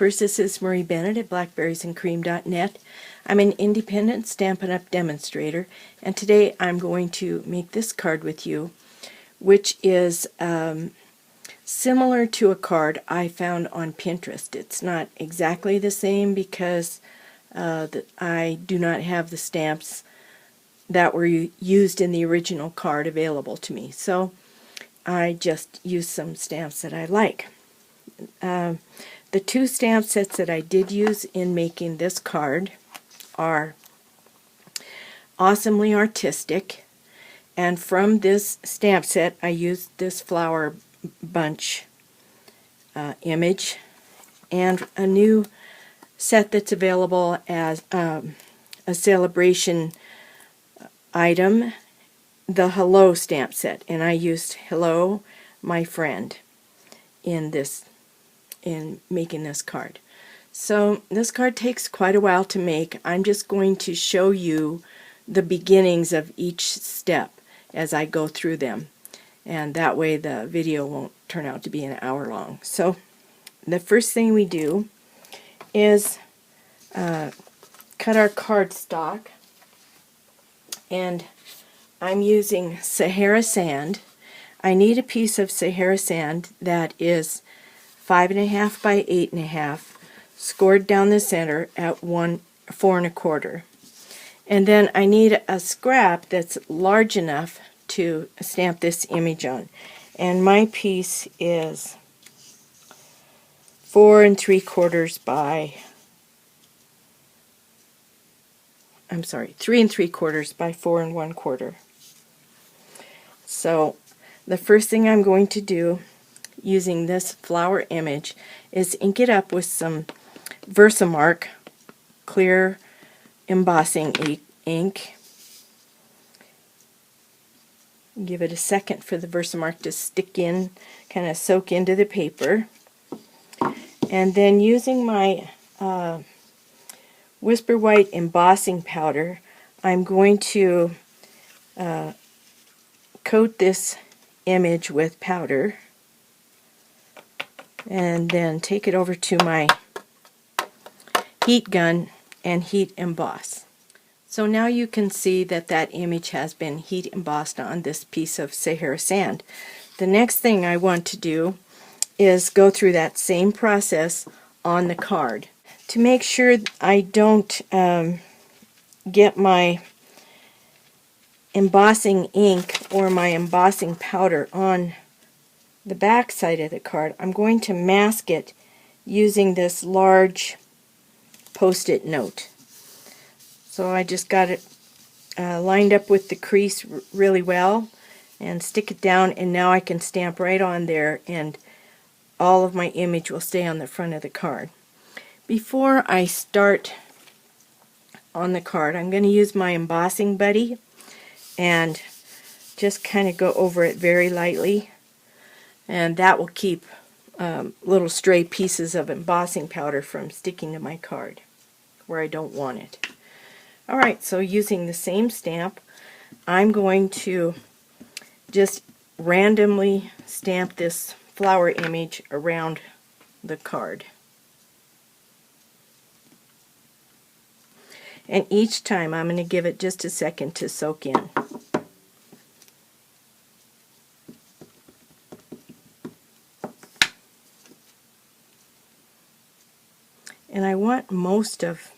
Stampers. This is Marie Bennett at blackberriesandcream.net. I'm an independent Stampin' Up! Demonstrator, and today I'm going to make this card with you, which is similar to a card I found on Pinterest. It's not exactly the same because I do not have the stamps that were used in the original card available to me, so I just used some stamps that I like. The two stamp sets that I did use in making this card are Awesomely Artistic, and from this stamp set I used this flower bunch image, and a new set that's available as a celebration item, the Hello stamp set, and I used Hello, my friend, in making this card. So this card takes quite a while to make. I'm just going to show you the beginnings of each step as I go through them, and that way the video won't turn out to be an hour long. So the first thing we do is cut our cardstock, and I'm using Sahara sand. I need a piece of Sahara sand that is 5.5 by 8.5, scored down the center at 4 1/4. And then I need a scrap that's large enough to stamp this image on. And my piece is 4 3/4 by, 3 3/4 by 4 1/4. So the first thing I'm going to do using this flower image is ink it up with some Versamark clear embossing ink. Give it a second for the Versamark to stick in, kind of soak into the paper. And then using my Whisper White embossing powder, I'm going to coat this image with powder, and then take it over to my heat gun and heat emboss. So now you can see that that image has been heat embossed on this piece of Sahara sand. The next thing I want to do is go through that same process on the card. To make sure I don't get my embossing ink or my embossing powder on the back side of the card, I'm going to mask it using this large Post-it note. So I just got it lined up with the crease really well and stick it down, and now I can stamp right on there and all of my image will stay on the front of the card. Before I start on the card, I'm going to use my embossing buddy and just kind of go over it very lightly, and that will keep little stray pieces of embossing powder from sticking to my card where I don't want it. Alright, so using the same stamp, I'm going to just randomly stamp this flower image around the card. And each time I'm going to give it just a second to soak in. And I want most of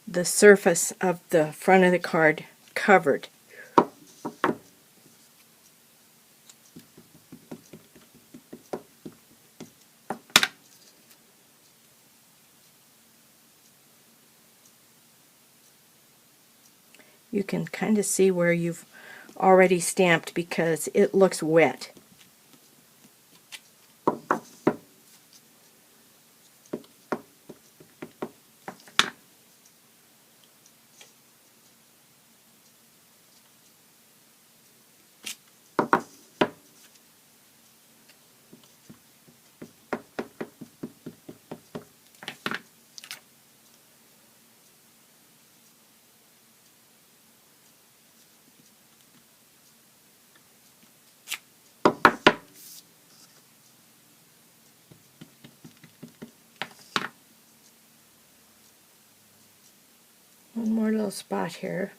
the surface of the front of the card covered. You can kind of see where you've already stamped because it looks wet. One more little spot here.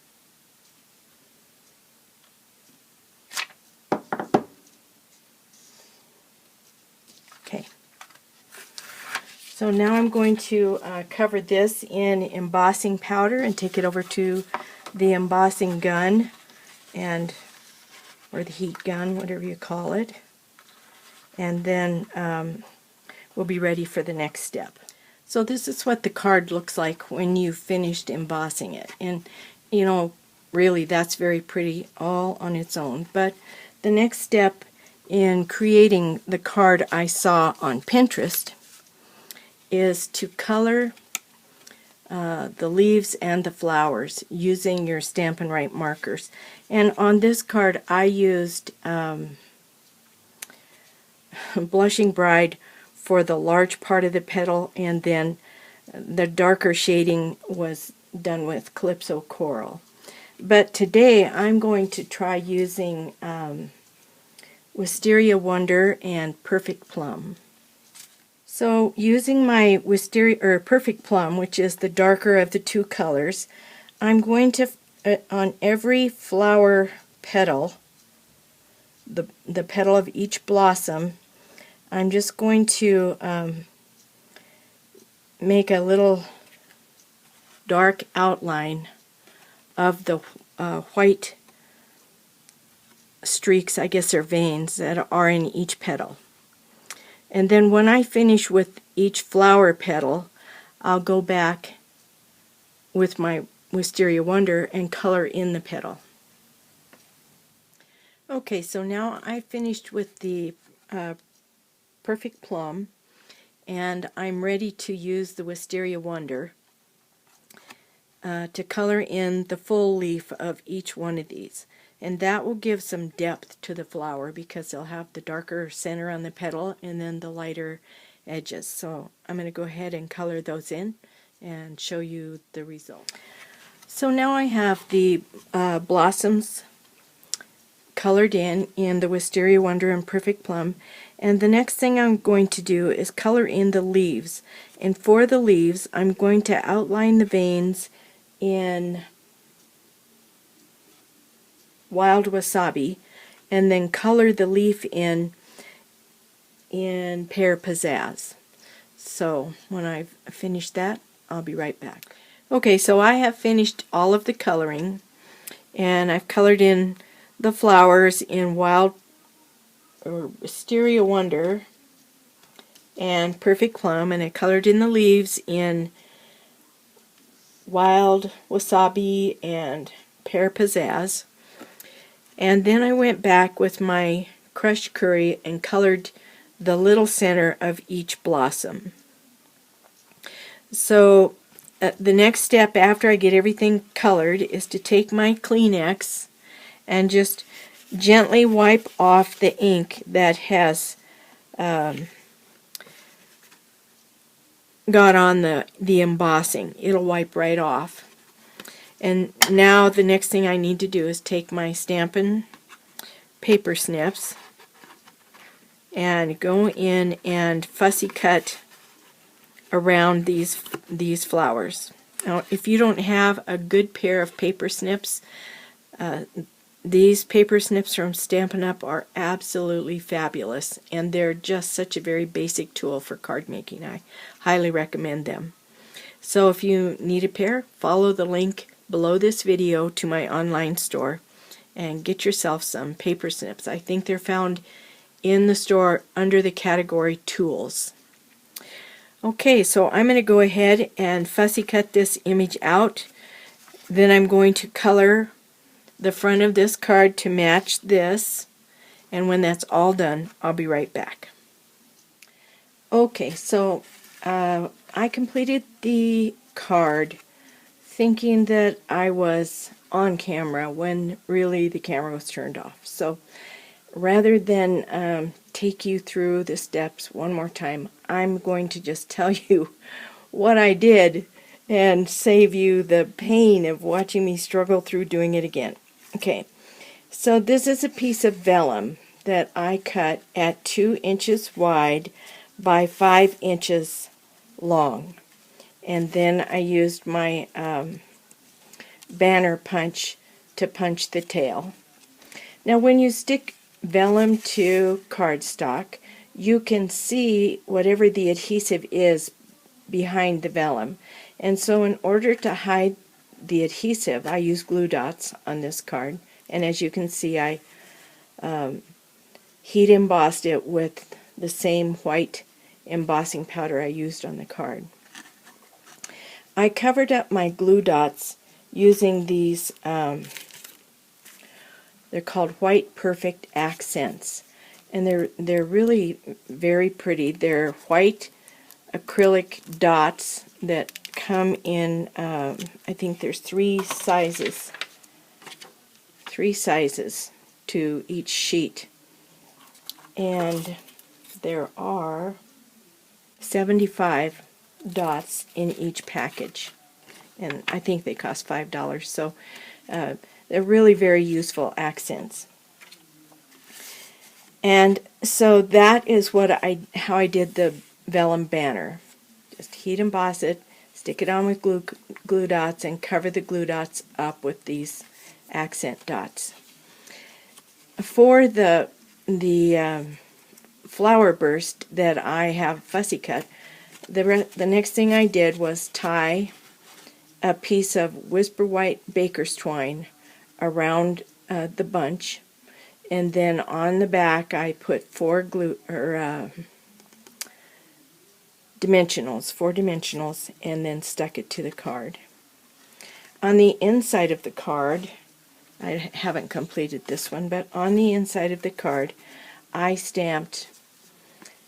Okay. So now I'm going to cover this in embossing powder and take it over to the embossing gun, and or the heat gun, whatever you call it. And then we'll be ready for the next step. So this is what the card looks like when you've finished embossing it. And you know, really that's very pretty all on its own. But the next step in creating the card I saw on Pinterest is to color the leaves and the flowers using your Stampin' Up markers. And on this card I used Blushing Bride for the large part of the petal, and then the darker shading was done with Calypso Coral. But today I'm going to try using Wisteria Wonder and Perfect Plum. So using my Perfect Plum, which is the darker of the two colors, I'm going to, on every flower petal, the petal of each blossom, I'm just going to make a little dark outline of the white streaks, I guess they're veins, that are in each petal. And then when I finish with each flower petal, I'll go back with my Wisteria Wonder and color in the petal. Okay, so now I finished with the Perfect Plum, and I'm ready to use the Wisteria Wonder to color in the full leaf of each one of these. And that will give some depth to the flower because they'll have the darker center on the petal and then the lighter edges. So I'm going to go ahead and color those in and show you the result. So now I have the blossoms colored in the Wisteria Wonder and Perfect Plum, and the next thing I'm going to do is color in the leaves. And for the leaves I'm going to outline the veins in Wild Wasabi and then color the leaf in Pear Pizzazz. So when I've finished that, I'll be right back. Okay, so I have finished all of the coloring, and I've colored in the flowers in Wisteria Wonder and Perfect Plum, and I colored in the leaves in Wild Wasabi and Pear Pizzazz. And then I went back with my crushed curry and colored the little center of each blossom. So the next step after I get everything colored is to take my Kleenex and just gently wipe off the ink that has got on the embossing. It'll wipe right off. And now the next thing I need to do is take my Stampin' paper snips and go in and fussy cut around these flowers. Now, if you don't have a good pair of paper snips, these paper snips from Stampin' Up! Are absolutely fabulous, and they're just such a very basic tool for card making. I highly recommend them. So if you need a pair, follow the link below this video to my online store and get yourself some paper snips. I think they're found in the store under the category Tools. Okay, so I'm going to go ahead and fussy cut this image out. Then I'm going to color the front of this card to match this, and when that's all done, I'll be right back. Okay, so I completed the card thinking that I was on camera when really the camera was turned off. So rather than take you through the steps one more time, I'm going to just tell you what I did and save you the pain of watching me struggle through doing it again. Okay, so this is a piece of vellum that I cut at 2 inches wide by 5 inches long. And then I used my banner punch to punch the tail. Now when you stick vellum to cardstock, you can see whatever the adhesive is behind the vellum. And so in order to hide the adhesive, I use glue dots on this card. And as you can see, I heat embossed it with the same white embossing powder I used on the card. I covered up my glue dots using these, they're called White Perfect Accents. And they're really very pretty. They're white acrylic dots that come in, I think there's three sizes to each sheet. And there are 75 dots in each package. And I think they cost $5, so they're really very useful accents. And so that is how I did the vellum banner. Just heat emboss it, stick it on with glue dots, and cover the glue dots up with these accent dots. For the flower burst that I have fussy cut, the next thing I did was tie a piece of Whisper White baker's twine around the bunch, and then on the back I put four dimensionals, and then stuck it to the card. On the inside of the card, I haven't completed this one, but on the inside of the card I stamped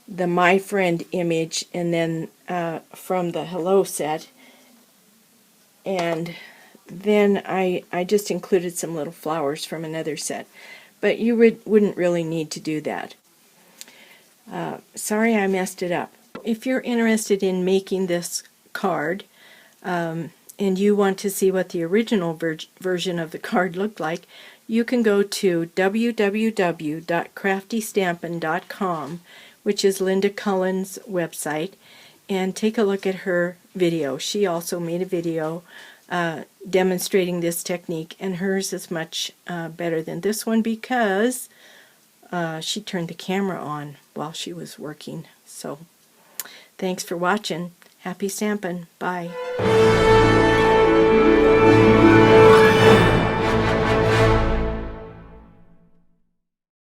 the My Friend image, and then from the Hello set, and then I just included some little flowers from another set, but you wouldn't really need to do that. Sorry I messed it up. If you're interested in making this card, and you want to see what the original version of the card looked like, you can go to www.craftystampin.com, which is Linda Cullen's website, and take a look at her video. She also made a video demonstrating this technique, and hers is much better than this one because she turned the camera on while she was working. So thanks for watching. Happy stampin'. Bye.